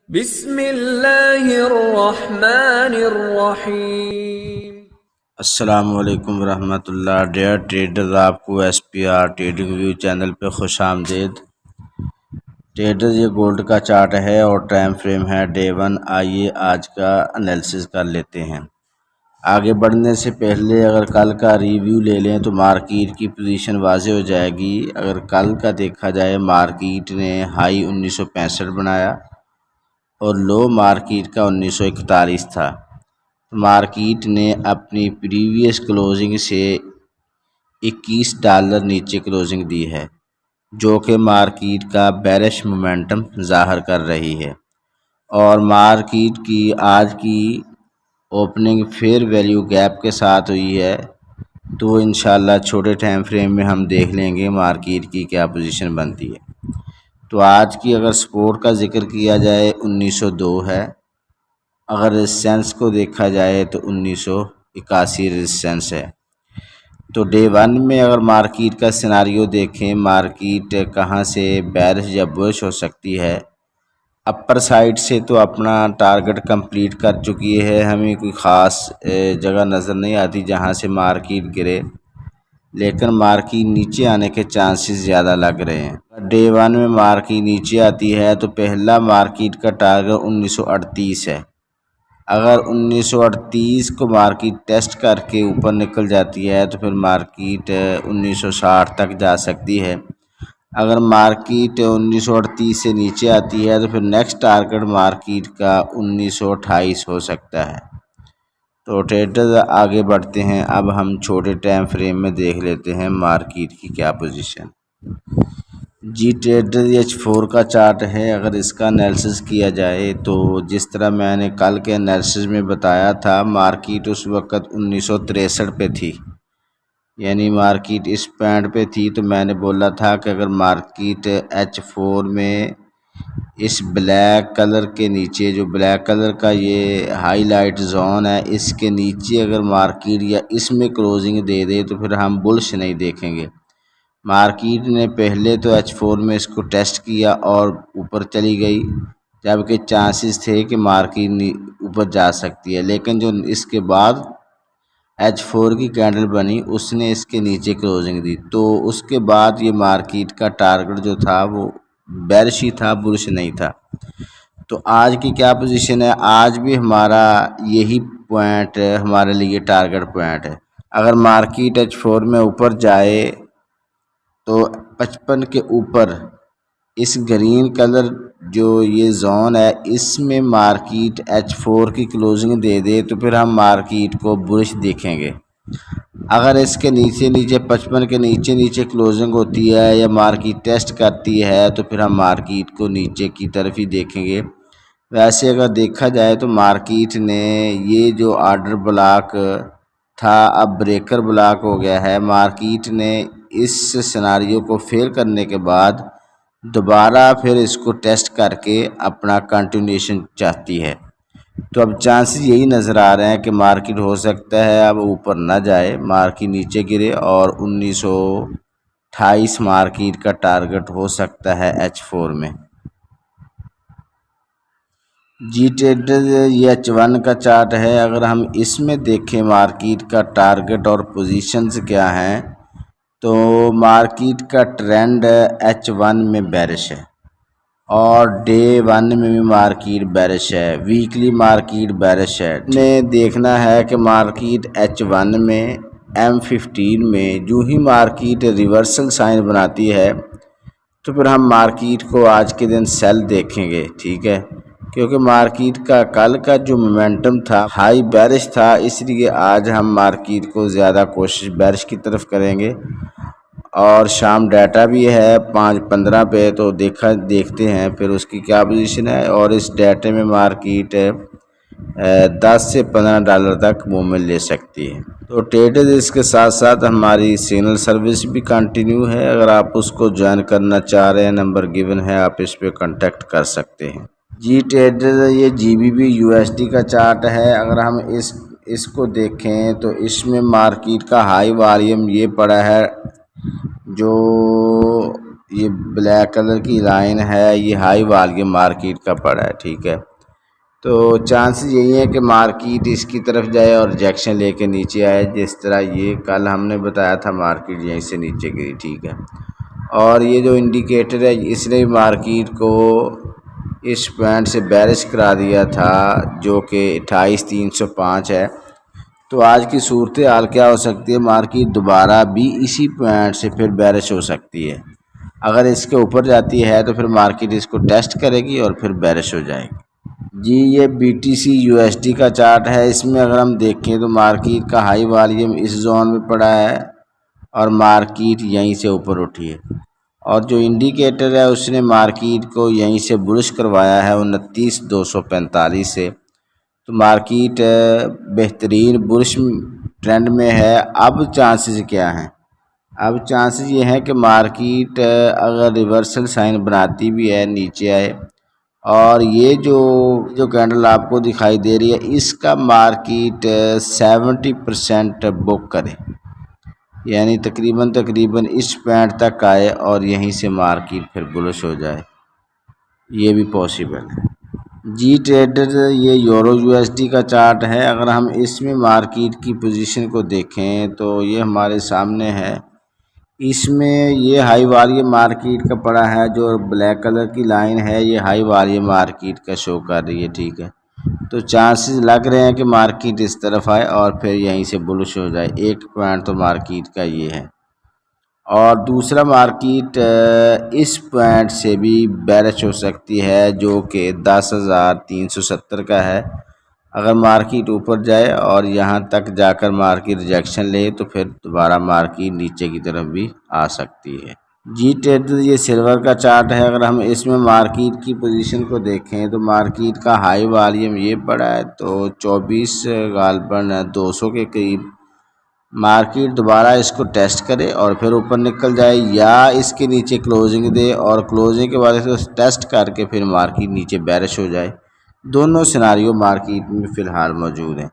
बिस्मिल्लाहिर्रहमानिर्रहीम। अस्सलामुअलैकुम रहमतुल्लाह। डेयर ट्रेडर्स, आपको SPR ट्रेडिंग व्यू चैनल पे खुश आमदीद। ट्रेडर्स, ये गोल्ड का चार्ट है और टाइम फ्रेम है डे 1। आइए आज का एनालिसिस कर लेते हैं। आगे बढ़ने से पहले अगर कल का रिव्यू ले लें तो मार्केट की पोजीशन वाज़ेह हो जाएगी। अगर कल का देखा जाए, मार्केट ने हाई 1965 बनाया और लो मार्केट का 1941 था। मार्केट ने अपनी प्रीवियस क्लोजिंग से $21 नीचे क्लोजिंग दी है, जो कि मार्केट का बेरिश मोमेंटम ज़ाहिर कर रही है। और मार्केट की आज की ओपनिंग फेयर वैल्यू गैप के साथ हुई है, तो इंशाल्लाह छोटे टाइम फ्रेम में हम देख लेंगे मार्केट की क्या पोजीशन बनती है। तो आज की अगर सपोर्ट का जिक्र किया जाए 1902 है। अगर रेजिस्टेंस को देखा जाए तो 1981 रेजिस्टेंस है। तो डे 1 में अगर मार्केट का सिनारियो देखें, मार्केट कहां से बेरिश या बुलिश हो सकती है। अपर साइड से तो अपना टारगेट कंप्लीट कर चुकी है, हमें कोई ख़ास जगह नज़र नहीं आती जहां से मार्केट गिरे, लेकिन मार्केट नीचे आने के चांसेस ज़्यादा लग रहे हैं। डे 1 में मार्केट नीचे आती है तो पहला मार्केट का टारगेट 1938 है। अगर 1938 को मार्केट टेस्ट करके ऊपर निकल जाती है तो फिर मार्केट 1960 तक जा सकती है। अगर मार्केट 1938 से नीचे आती है तो फिर नेक्स्ट टारगेट मार्केट का 1928 हो सकता है। तो ट्रेडर्स, आगे बढ़ते हैं। अब हम छोटे टाइम फ्रेम में देख लेते हैं मार्केट की क्या पोजीशन। जी ट्रेडर, H4 का चार्ट है। अगर इसका एनालिसिस किया जाए तो जिस तरह मैंने कल के एनालिसिस में बताया था, मार्केट उस वक़्त 1963 पे थी, यानी मार्केट इस पॉइंट पे थी। तो मैंने बोला था कि अगर मार्केट H4 में इस ब्लैक कलर के नीचे, जो ब्लैक कलर का ये हाईलाइट जोन है, इसके नीचे अगर मार्केट या इसमें क्लोजिंग दे दे तो फिर हम बुलिश नहीं देखेंगे। मार्केट ने पहले तो H4 में इसको टेस्ट किया और ऊपर चली गई, जबकि चांसेस थे कि मार्केट ऊपर जा सकती है, लेकिन जो इसके बाद H4 की कैंडल बनी उसने इसके नीचे क्लोजिंग दी। तो उसके बाद ये मार्केट का टारगेट जो था वो बेरिश ही था, बुलिश नहीं था। तो आज की क्या पोजीशन है? आज भी हमारा यही पॉइंट हमारे लिए टारगेट पॉइंट है। अगर मार्केट H4 में ऊपर जाए तो 55 के ऊपर इस ग्रीन कलर जो ये जोन है, इसमें मार्केट H4 की क्लोजिंग दे दे तो फिर हम मार्केट को बुलिश देखेंगे। अगर इसके नीचे नीचे 55 के नीचे नीचे क्लोजिंग होती है या मार्केट टेस्ट करती है तो फिर हम मार्केट को नीचे की तरफ ही देखेंगे। वैसे अगर देखा जाए तो मार्केट ने ये जो ऑर्डर ब्लॉक था अब ब्रेकर ब्लॉक हो गया है। मार्केट ने इस सिनारियो को फेल करने के बाद दोबारा फिर इसको टेस्ट करके अपना कंटिन्यूएशन चाहती है। तो अब चांसेस यही नज़र आ रहे हैं कि मार्केट हो सकता है अब ऊपर ना जाए, मार्केट नीचे गिरे और 1928 मार्केट का टारगेट हो सकता है H4 में। जी ट्रेडर, ये H1 का चार्ट है। अगर हम इसमें देखें मार्केट का टारगेट और पोजीशंस क्या हैं, तो मार्केट का ट्रेंड H1 में बेरिश है और डे 1 में भी मार्केट बेरिश है, वीकली मार्केट बेरिश है। ने देखना है कि मार्केट H1 में M15 में जो ही मार्केट रिवर्सल साइन बनाती है तो फिर हम मार्केट को आज के दिन सेल देखेंगे, ठीक है, क्योंकि मार्केट का कल का जो मोमेंटम था हाई बेरिश था, इसलिए आज हम मार्केट को ज़्यादा कोशिश बेरिश की तरफ करेंगे। और शाम डाटा भी है 5:15 पे, तो देखते हैं फिर उसकी क्या पोजीशन है। और इस डाटे में मार्केट 10 से $15 तक मूवमेंट ले सकती है। तो ट्रेडर्स, इसके साथ साथ हमारी सिग्नल सर्विस भी कंटिन्यू है। अगर आप उसको ज्वाइन करना चाह रहे हैं, नंबर गिवन है, आप इस पर कांटेक्ट कर सकते हैं। जी ट्रेडर्स, ये GBP USD का चार्ट है। अगर हम इसको देखें तो इसमें मार्केट का हाई वॉल्यूम ये पड़ा है जो ये ब्लैक कलर की लाइन है, ये हाई वॉल्यूम मार्केट का पड़ा है, ठीक है। तो चांसेस यही है कि मार्केट इसकी तरफ जाए और रिजेक्शन लेके नीचे आए, जिस तरह ये कल हमने बताया था मार्केट यहीं से नीचे गिरी, ठीक है। और ये जो इंडिकेटर है इसने मार्केट को इस पॉइंट से बेरिश करा दिया था जो कि 28,305 है। तो आज की सूरत हाल क्या हो सकती है, मार्केट दोबारा भी इसी पॉइंट से फिर बेरिश हो सकती है। अगर इसके ऊपर जाती है तो फिर मार्केट इसको टेस्ट करेगी और फिर बेरिश हो जाएगी। जी ये BTC USD का चार्ट है। इसमें अगर हम देखें तो मार्केट का हाई वॉल्यूम इस जोन में पड़ा है और मार्केट यहीं से ऊपर उठी है, और जो इंडिकेटर है उसने मार्केट को यहीं से बुलिश करवाया है 29,245 से। तो मार्केट बेहतरीन बुलिश ट्रेंड में है। अब चांसेस क्या हैं, अब चांसेस ये हैं कि मार्केट अगर रिवर्सल साइन बनाती भी है नीचे आए, और ये जो कैंडल आपको दिखाई दे रही है इसका मार्केट 70% बुक करे, यानी तकरीबन इस पॉइंट तक आए और यहीं से मार्केट फिर बुलिश हो जाए, ये भी पॉसिबल है। जी ट्रेडर ये यूरो USD का चार्ट है। अगर हम इसमें मार्केट की पोजीशन को देखें तो ये हमारे सामने है। इसमें ये हाई वॉल्यूम मार्केट का पड़ा है, जो ब्लैक कलर की लाइन है ये हाई वॉल्यूम मार्केट का शो कर रही है, ठीक है। तो चांसेस लग रहे हैं कि मार्केट इस तरफ आए और फिर यहीं से बुलिश हो जाए। एक पॉइंट तो मार्केट का ये है, और दूसरा मार्केट इस पॉइंट से भी बेरिश हो सकती है जो कि 10,370 का है। अगर मार्केट ऊपर जाए और यहाँ तक जाकर मार्केट रिजेक्शन ले तो फिर दोबारा मार्केट नीचे की तरफ भी आ सकती है। जी ट्रेडर ये सिल्वर का चार्ट है। अगर हम इसमें मार्केट की पोजीशन को देखें तो मार्केट का हाई वॉल्यूम ये पड़ा है, तो 24 गालबन 200 के करीब मार्केट दोबारा इसको टेस्ट करे और फिर ऊपर निकल जाए, या इसके नीचे क्लोजिंग दे और क्लोजिंग के बाद इसको टेस्ट करके फिर मार्केट नीचे बेरिश हो जाए। दोनों सिनारियो मार्केट में फ़िलहाल मौजूद हैं।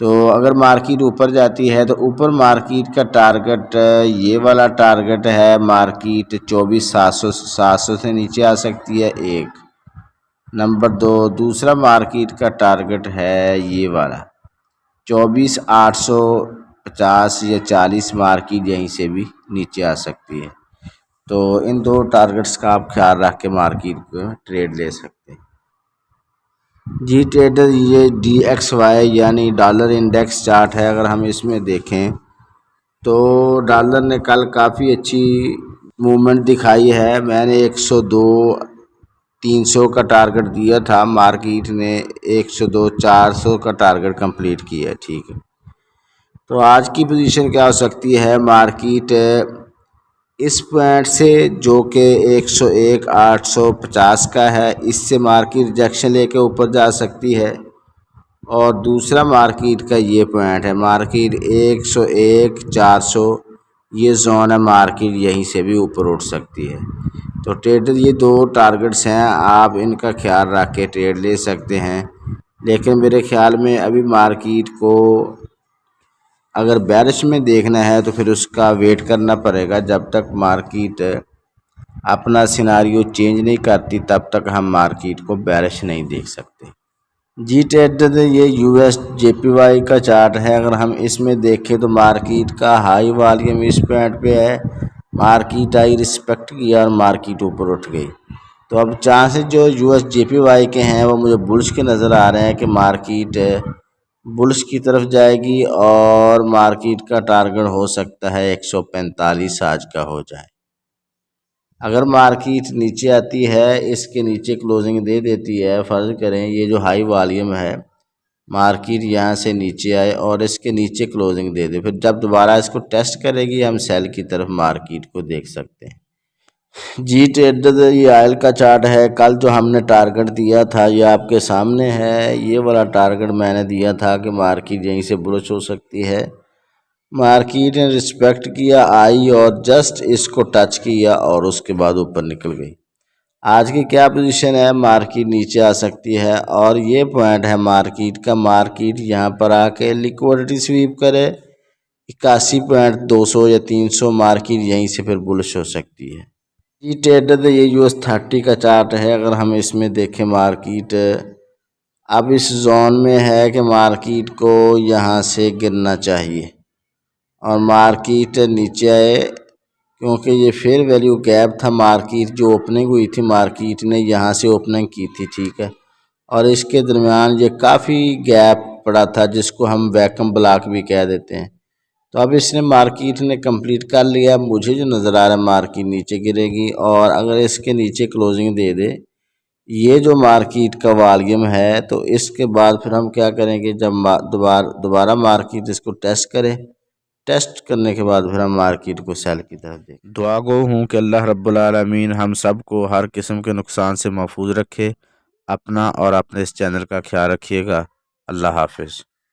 तो अगर मार्केट ऊपर जाती है तो ऊपर मार्केट का टारगेट ये वाला टारगेट है, मार्केट 24,700 से नीचे आ सकती है, एक नंबर। दूसरा मार्केट का टारगेट है ये वाला 24,850 या 40, मार्केट यहीं से भी नीचे आ सकती है। तो इन दो टारगेट्स का आप ख्याल रख के मार्केट को ट्रेड ले सकते हैं। जी ट्रेडर ये DXY यानी डॉलर इंडेक्स चार्ट है। अगर हम इसमें देखें तो डॉलर ने कल काफ़ी अच्छी मूवमेंट दिखाई है। मैंने 102-300 का टारगेट दिया था, मार्केट ने 102-400 का टारगेट कंप्लीट किया है, ठीक है। तो आज की पोजीशन क्या हो सकती है, मार्केट इस पॉइंट से जो कि 101-850 का है, इससे मार्केट रिजेक्शन लेके ऊपर जा सकती है। और दूसरा मार्केट का ये पॉइंट है, मार्केट 101-400 ये जोन है, मार्केट यहीं से भी ऊपर उठ सकती है। तो ट्रेडर ये दो टारगेट्स हैं, आप इनका ख्याल रख के ट्रेड ले सकते हैं। लेकिन मेरे ख्याल में अभी मार्केट को अगर बेरिश में देखना है तो फिर उसका वेट करना पड़ेगा। जब तक मार्केट अपना सिनारियो चेंज नहीं करती तब तक हम मार्केट को बेरिश नहीं देख सकते। जी ट्रेडर ये US JPY का चार्ट है। अगर हम इसमें देखें तो मार्केट का हाई वॉल्यूम इस पॉइंट पे है, मार्केट आई रिस्पेक्ट किया और मार्केट ऊपर उठ गई। तो अब चांसेस जो US JPY के हैं वो मुझे बुलिश के नज़र आ रहे हैं कि मार्केट बुलिश की तरफ जाएगी और मार्केट का टारगेट हो सकता है 145 आज का हो जाए। अगर मार्केट नीचे आती है, इसके नीचे क्लोजिंग दे देती है, फ़र्ज़ करें ये जो हाई वॉल्यूम है मार्केट यहाँ से नीचे आए और इसके नीचे क्लोजिंग दे दे, फिर जब दोबारा इसको टेस्ट करेगी हम सेल की तरफ मार्केट को देख सकते हैं। जी ट्रेडर ये ऑयल का चार्ट है। कल जो हमने टारगेट दिया था ये आपके सामने है। ये वाला टारगेट मैंने दिया था कि मार्केट यहीं से बुलिश हो सकती है। मार्केट ने रिस्पेक्ट किया, आई और जस्ट इसको टच किया और उसके बाद ऊपर निकल गई। आज की क्या पोजीशन है, मार्केट नीचे आ सकती है और ये पॉइंट है मार्केट का, मार्केट यहाँ पर आके लिक्विडिटी स्वीप करे 81.200 या 300, मार्केट यहीं से फिर बुलिश हो सकती है। जी ट्रेडर ये US30 का चार्ट है। अगर हम इसमें देखें मार्केट अब इस जोन में है कि मार्केट को यहाँ से गिरना चाहिए और मार्केट नीचे आए, क्योंकि ये फेयर वैल्यू गैप था। मार्केट जो ओपनिंग हुई थी मार्केट ने यहाँ से ओपनिंग की थी, ठीक है, और इसके दरमियान ये काफ़ी गैप पड़ा था जिसको हम वैक्यूम ब्लॉक भी कह देते हैं। तो अब इसने मार्केट ने कंप्लीट कर लिया। मुझे जो नज़र आ रहा है मार्केट नीचे गिरेगी और अगर इसके नीचे क्लोजिंग दे दे ये जो मार्केट का वॉल्यूम है, तो इसके बाद फिर हम क्या करेंगे, जब दोबारा मार्केट इसको टेस्ट करे, टेस्ट करने के बाद फिर हम मार्केट को सेल की तरफ देखें। दुआ गो हूँ कि अल्लाह रब्बुल आलमीन हम सब को हर किस्म के नुकसान से महफूज रखे। अपना और अपने इस चैनल का ख्याल रखिएगा। अल्लाह हाफिज़।